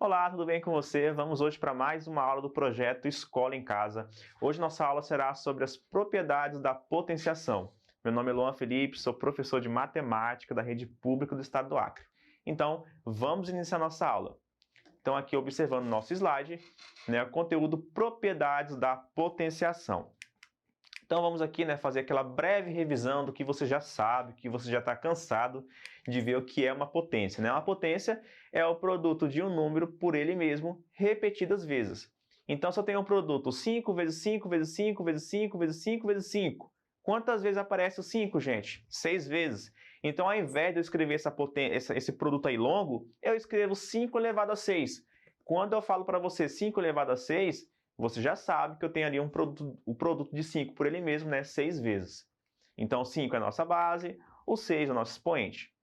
Olá, tudo bem com você? Vamos hoje para mais uma aula do projeto Escola em Casa. Hoje nossa aula será sobre as propriedades da potenciação. Meu nome é Luan Felipe, sou professor de matemática da rede pública do estado do Acre. Então, vamos iniciar nossa aula. Então, aqui observando nosso slide, o conteúdo propriedades da potenciação. Então vamos aqui fazer aquela breve revisão do que você já sabe, que você já está cansado de ver o que é uma potência. Uma potência é o produto de um número por ele mesmo repetidas vezes. Então se eu tenho um produto 5 vezes 5 vezes 5 vezes 5 vezes 5 vezes 5, quantas vezes aparece o 5, gente? 6 vezes. Então ao invés de eu escrever esse produto aí longo, eu escrevo 5 elevado a 6. Quando eu falo para você 5 elevado a 6, você já sabe que eu tenho ali o produto de 5 por ele mesmo, 6 vezes. Então, 5 é a nossa base, o 6 é o nosso expoente.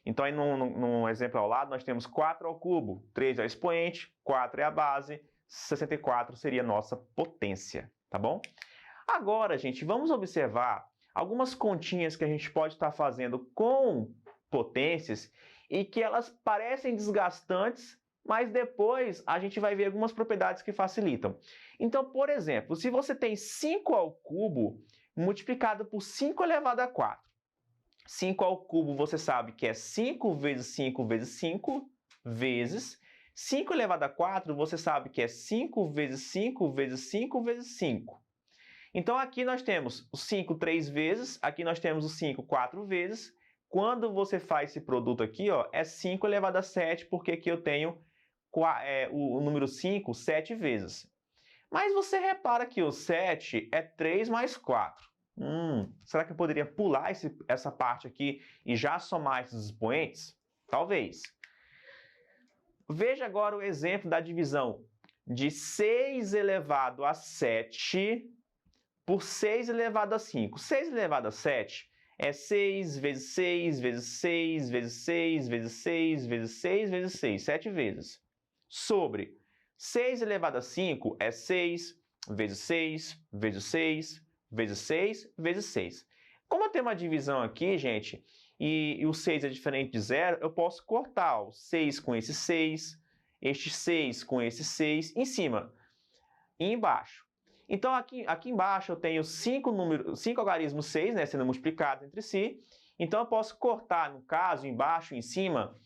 Então, aí no exemplo ao lado, nós temos 4 ao cubo, 3 é o expoente, 4 é a base, 64 seria a nossa potência, tá bom? Agora, gente, vamos observar algumas continhas que a gente pode estar fazendo com potências e que elas parecem desgastantes, mas depois a gente vai ver algumas propriedades que facilitam. Então, por exemplo, se você tem 5 ao cubo multiplicado por 5 elevado a 4. 5 ao cubo você sabe que é 5 vezes 5 vezes 5 vezes. 5 elevado a 4 você sabe que é 5 vezes 5 vezes 5 vezes 5. Então aqui nós temos o 5 3 vezes, aqui nós temos o 5 4 vezes. Quando você faz esse produto aqui, é 5 elevado a 7, porque aqui eu tenho o número 5 7 vezes. Mas você repara que o 7 é 3 mais 4. Será que eu poderia pular essa parte aqui e já somar esses expoentes? Talvez. Veja agora o exemplo da divisão de 6 elevado a 7 por 6 elevado a 5. 6 elevado a 7 é 6 vezes 6 vezes 6 vezes 6 vezes 6 vezes 6 vezes 6, 7 vezes. Sobre 6 elevado a 5 é 6 vezes 6 vezes 6 vezes 6 vezes 6. Como eu tenho uma divisão aqui, gente, e o 6 é diferente de 0, eu posso cortar o 6 com esse 6, este 6 com esse 6, em cima e embaixo. Então, aqui embaixo eu tenho 5 algarismos 6, sendo multiplicados entre si. Então, eu posso cortar, no caso, embaixo e em cima,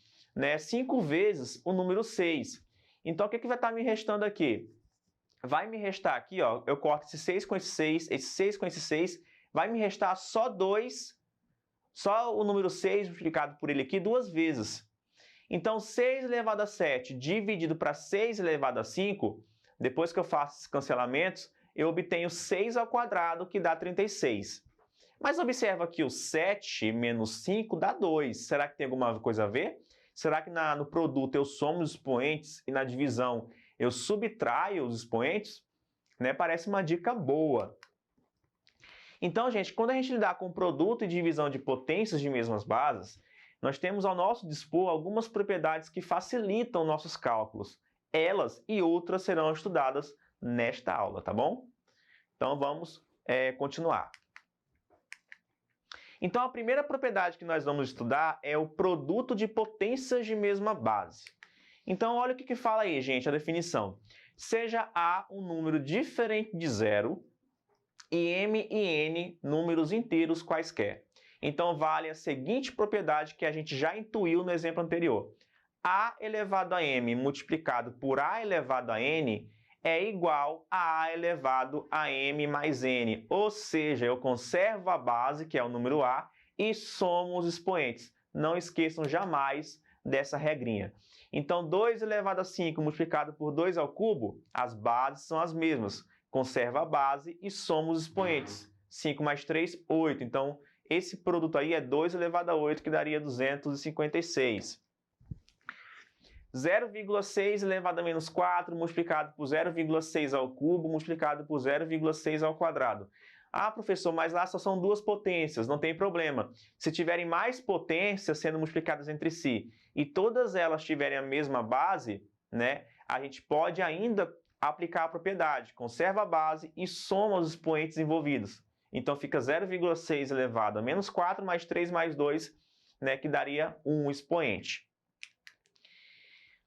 5 vezes o número 6. Então, o que vai estar me restando aqui? Vai me restar aqui, eu corto esse 6 com esse 6, esse 6 com esse 6, vai me restar só 2, só o número 6 multiplicado por ele aqui 2 vezes. Então, 6 elevado a 7 dividido para 6 elevado a 5, depois que eu faço esses cancelamentos, eu obtenho 6 ao quadrado, que dá 36. Mas observa que o 7 menos 5 dá 2. Será que tem alguma coisa a ver? Será que no produto eu somo os expoentes e na divisão eu subtraio os expoentes? Parece uma dica boa. Então, gente, quando a gente lidar com produto e divisão de potências de mesmas bases, nós temos ao nosso dispor algumas propriedades que facilitam nossos cálculos. Elas e outras serão estudadas nesta aula, tá bom? Então, vamos continuar. Então, a primeira propriedade que nós vamos estudar é o produto de potências de mesma base. Então, olha o que fala aí, gente, a definição. Seja A um número diferente de zero e M e N números inteiros quaisquer. Então, vale a seguinte propriedade que a gente já intuiu no exemplo anterior. A elevado a M multiplicado por A elevado a N é igual a A elevado a M mais N. Ou seja, eu conservo a base, que é o número A, e somo os expoentes. Não esqueçam jamais dessa regrinha. Então, 2 elevado a 5 multiplicado por 2 ao cubo, as bases são as mesmas. Conserva a base e soma os expoentes. 5 mais 3, 8. Então, esse produto aí é 2 elevado a 8, que daria 256. 0,6 elevado a menos 4 multiplicado por 0,6 ao cubo multiplicado por 0,6 ao quadrado. Ah, professor, mas lá só são duas potências, não tem problema. Se tiverem mais potências sendo multiplicadas entre si e todas elas tiverem a mesma base, a gente pode ainda aplicar a propriedade, conserva a base e soma os expoentes envolvidos. Então fica 0,6 elevado a menos 4 mais 3 mais 2, que daria 1 expoente.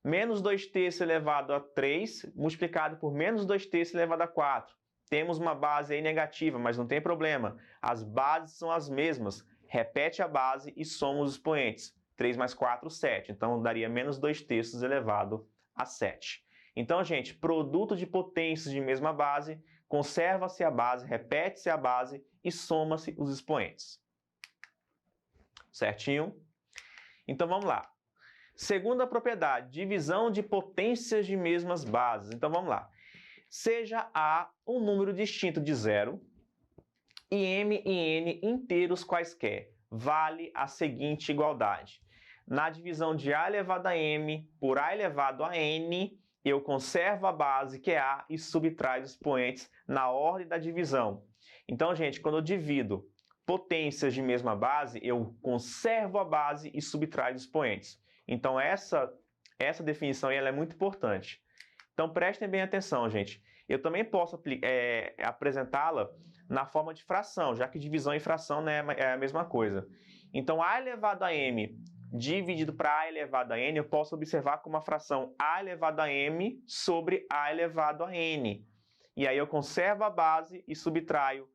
Menos 2 terços elevado a 3, multiplicado por menos 2 terços elevado a 4. Temos uma base aí negativa, mas não tem problema. As bases são as mesmas. Repete a base e soma os expoentes. 3 mais 4, 7. Então, daria menos 2 terços elevado a 7. Então, gente, produto de potências de mesma base, conserva-se a base, repete-se a base e soma-se os expoentes. Certinho? Então, vamos lá. Segunda propriedade, divisão de potências de mesmas bases. Então, vamos lá. Seja A um número distinto de zero e M e N inteiros quaisquer, vale a seguinte igualdade. Na divisão de A elevado a M por A elevado a N, eu conservo a base, que é A, e subtraio os expoentes na ordem da divisão. Então, gente, quando eu divido potências de mesma base, eu conservo a base e subtraio os expoentes. Então, essa definição aí, ela é muito importante. Então, prestem bem atenção, gente. Eu também posso apresentá-la na forma de fração, já que divisão e fração, né, é a mesma coisa. Então, A elevado a M dividido para A elevado a N, eu posso observar como a fração A elevado a M sobre A elevado a N. E aí eu conservo a base e subtraio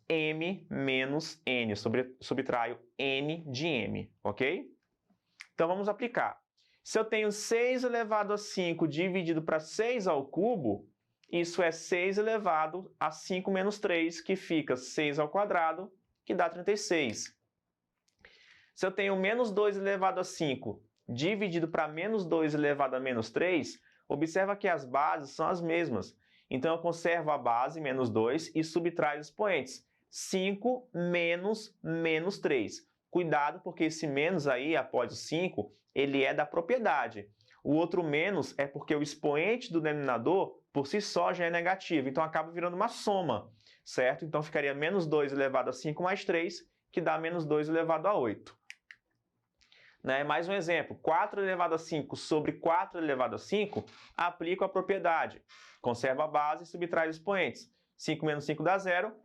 M menos N, subtraio N de M, ok? Então, vamos aplicar. Se eu tenho 6 elevado a 5 dividido para 6 ao cubo, isso é 6 elevado a 5 menos 3, que fica 6 ao quadrado, que dá 36. Se eu tenho menos 2 elevado a 5 dividido para menos 2 elevado a menos 3, observa que as bases são as mesmas. Então, eu conservo a base, menos 2, e subtraio os expoentes. 5 menos menos 3. Cuidado, porque esse menos aí, após o 5, ele é da propriedade. O outro menos é porque o expoente do denominador, por si só, já é negativo. Então, acaba virando uma soma, certo? Então, ficaria menos 2 elevado a 5 mais 3, que dá menos 2 elevado a 8. Mais um exemplo, 4 elevado a 5 sobre 4 elevado a 5, aplico a propriedade. Conservo a base e subtraio os expoentes. 5 menos 5 dá 0,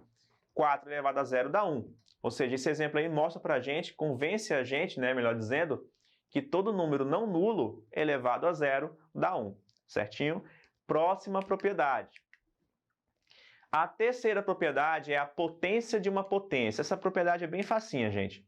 4 elevado a 0 dá 1. Ou seja, esse exemplo aí mostra para a gente, convence a gente, melhor dizendo, que todo número não nulo elevado a 0 dá 1. Certinho? Próxima propriedade. A terceira propriedade é a potência de uma potência. Essa propriedade é bem facinha, gente.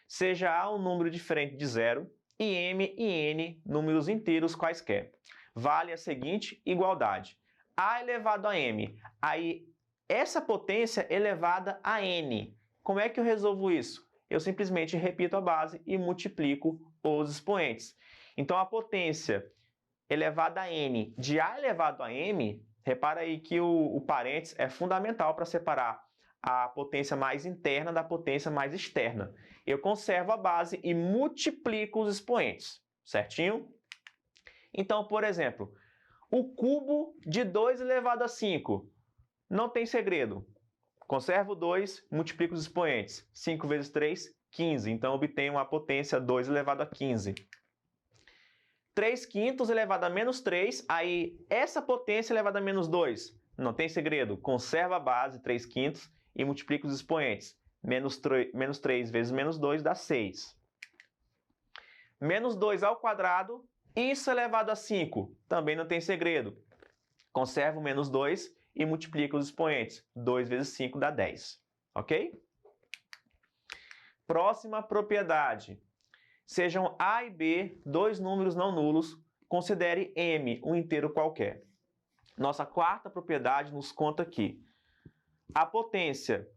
Seja A um número diferente de zero e M e N números inteiros quaisquer. Vale a seguinte igualdade. A elevado a M. Aí, essa potência elevada a N. Como é que eu resolvo isso? Eu simplesmente repito a base e multiplico os expoentes. Então, a potência elevada a N de A elevado a M, repara aí que o parênteses é fundamental para separar a potência mais interna da potência mais externa. Eu conservo a base e multiplico os expoentes, certinho? Então, por exemplo, o cubo de 2 elevado a 5. Não tem segredo. Conservo 2, multiplico os expoentes. 5 vezes 3, 15. Então, obtenho uma potência 2 elevado a 15. 3 quintos elevado a menos 3. Aí, essa potência elevada a menos 2. Não tem segredo. Conservo a base, 3 quintos, e multiplico os expoentes. Menos 3 vezes menos 2 dá 6. Menos 2 ao quadrado, isso elevado a 5. Também não tem segredo. Conservo menos 2 e multiplico os expoentes. 2 vezes 5 dá 10. Ok? Próxima propriedade. Sejam A e B dois números não nulos. Considere M um inteiro qualquer. Nossa quarta propriedade nos conta que a potência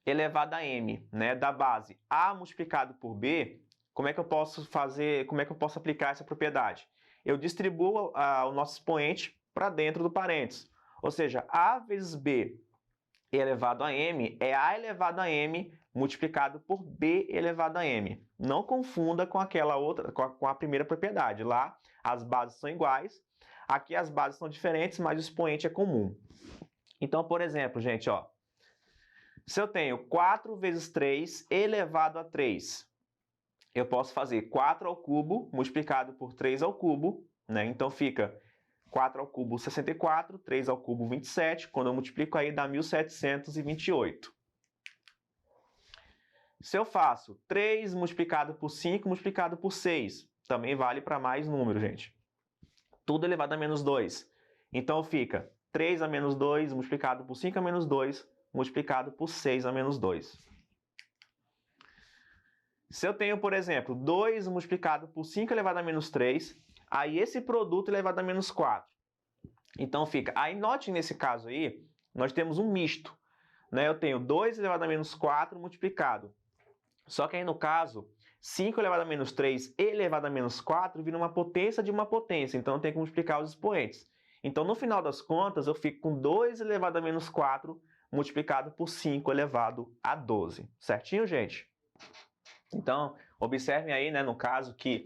elevada a M, da base A multiplicado por B, como é que eu posso aplicar essa propriedade? Eu distribuo o nosso expoente para dentro do parênteses. Ou seja, A vezes B elevado a M é A elevado a M multiplicado por B elevado a M. Não confunda com aquela outra, com a primeira propriedade. Lá as bases são iguais, aqui as bases são diferentes, mas o expoente é comum. Então, por exemplo, gente, se eu tenho 4 vezes 3 elevado a 3, eu posso fazer 4 ao cubo multiplicado por 3 ao cubo, Então fica 4 ao cubo 64, 3 ao cubo 27, quando eu multiplico aí dá 1728. Se eu faço 3 multiplicado por 5 multiplicado por 6, também vale para mais número, gente. tudo elevado a menos 2. Então fica 3 a menos 2 multiplicado por 5 a menos 2 multiplicado por 6 a menos 2. Se eu tenho, por exemplo, 2 multiplicado por 5 elevado a menos 3, aí esse produto elevado a menos 4. Então fica, aí note nesse caso aí, nós temos um misto, né? Eu tenho 2 elevado a menos 4 multiplicado. Só que aí no caso, 5 elevado a menos 3 elevado a menos 4 vira uma potência de uma potência, então eu tenho que multiplicar os expoentes. Então no final das contas, eu fico com 2 elevado a menos 4 multiplicado por 5 elevado a 12. Certinho, gente? Então, observem aí, né, no caso que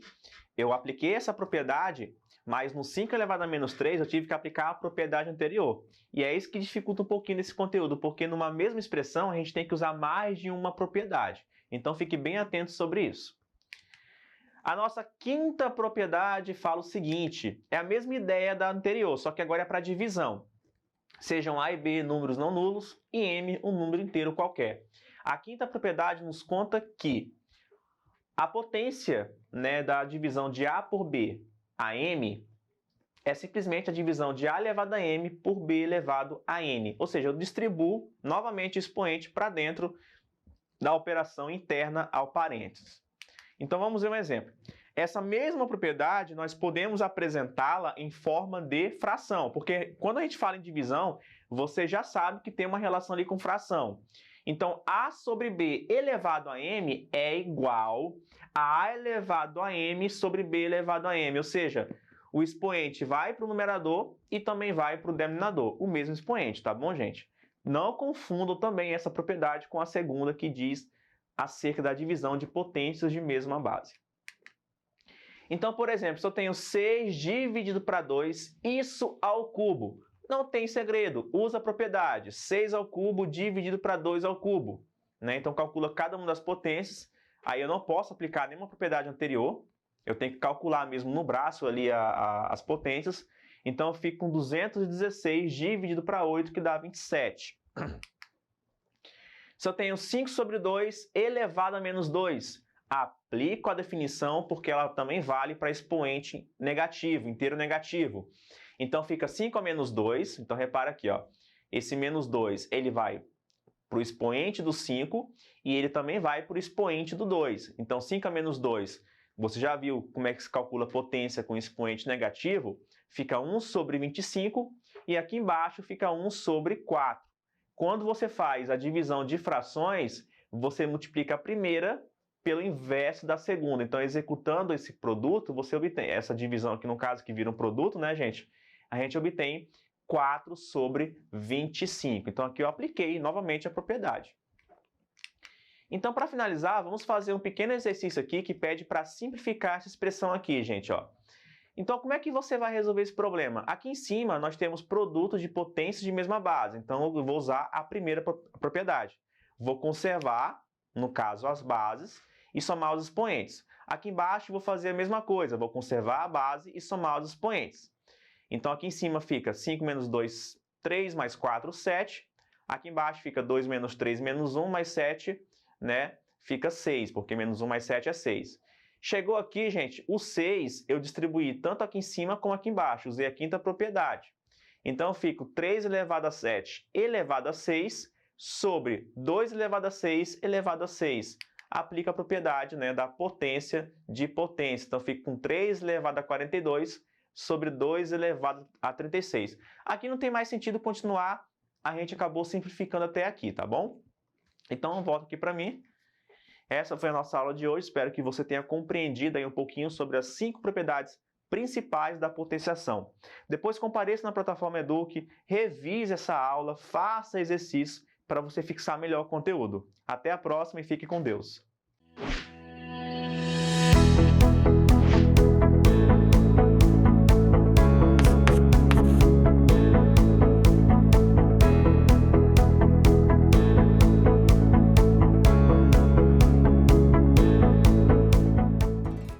eu apliquei essa propriedade, mas no 5 elevado a menos 3 eu tive que aplicar a propriedade anterior. E é isso que dificulta um pouquinho nesse conteúdo, porque numa mesma expressão a gente tem que usar mais de uma propriedade. Então fique bem atento sobre isso. A nossa quinta propriedade fala o seguinte, é a mesma ideia da anterior, só que agora é para divisão. Sejam A e B números não nulos e M um número inteiro qualquer. A quinta propriedade nos conta que a potência, né, da divisão de A por B a M é simplesmente a divisão de A elevado a M por B elevado a N. Ou seja, eu distribuo novamente o expoente para dentro da operação interna ao parênteses. Então vamos ver um exemplo. Essa mesma propriedade nós podemos apresentá-la em forma de fração, porque quando a gente fala em divisão, você já sabe que tem uma relação ali com fração. Então, A sobre B elevado a M é igual a A elevado a M sobre B elevado a M, ou seja, o expoente vai para o numerador e também vai para o denominador, o mesmo expoente, tá bom, gente? Não confundam também essa propriedade com a segunda que diz acerca da divisão de potências de mesma base. Então, por exemplo, se eu tenho 6 dividido para 2, isso ao cubo. Não tem segredo, usa a propriedade 6 ao cubo dividido para 2 ao cubo. Né? Então, calcula cada uma das potências. Aí eu não posso aplicar nenhuma propriedade anterior. Eu tenho que calcular mesmo no braço ali as potências. Então, eu fico com 216 dividido para 8, que dá 27. Se eu tenho 5 sobre 2 elevado a menos 2, aplico a definição porque ela também vale para expoente negativo, inteiro negativo. Então fica 5 a menos 2, então repara aqui, ó, esse menos 2 ele vai para o expoente do 5 e ele também vai para o expoente do 2. Então 5 a menos 2, você já viu como é que se calcula potência com expoente negativo? Fica 1 sobre 25 e aqui embaixo fica 1 sobre 4. Quando você faz a divisão de frações, você multiplica a primeira pelo inverso da segunda. Então, executando esse produto, você obtém essa divisão aqui, no caso, que vira um produto, né, gente? A gente obtém 4 sobre 25. Então, aqui eu apliquei novamente a propriedade. Então, para finalizar, vamos fazer um pequeno exercício aqui que pede para simplificar essa expressão aqui, gente, ó. Então, como é que você vai resolver esse problema? Aqui em cima, nós temos produtos de potências de mesma base. Então, eu vou usar a primeira propriedade. Vou conservar, no caso, as bases e somar os expoentes. Aqui embaixo, vou fazer a mesma coisa. Vou conservar a base e somar os expoentes. Então, aqui em cima fica 5 menos 2, 3, mais 4, 7. Aqui embaixo fica 2 menos 3, menos 1, mais 7, né? Fica 6, porque menos 1 mais 7 é 6. Chegou aqui, gente, o 6 eu distribuí tanto aqui em cima como aqui embaixo. Usei a quinta propriedade. Então, eu fico 3 elevado a 7 elevado a 6 sobre 2 elevado a 6 elevado a 6. Aplica a propriedade, né, da potência de potência. Então, fico com 3 elevado a 42 sobre 2 elevado a 36. Aqui não tem mais sentido continuar. A gente acabou simplificando até aqui, tá bom? Então, volta aqui para mim. Essa foi a nossa aula de hoje. Espero que você tenha compreendido aí um pouquinho sobre as 5 propriedades principais da potenciação. Depois compareça na plataforma Eduque, revise essa aula, faça exercício para você fixar melhor o conteúdo. Até a próxima e fique com Deus.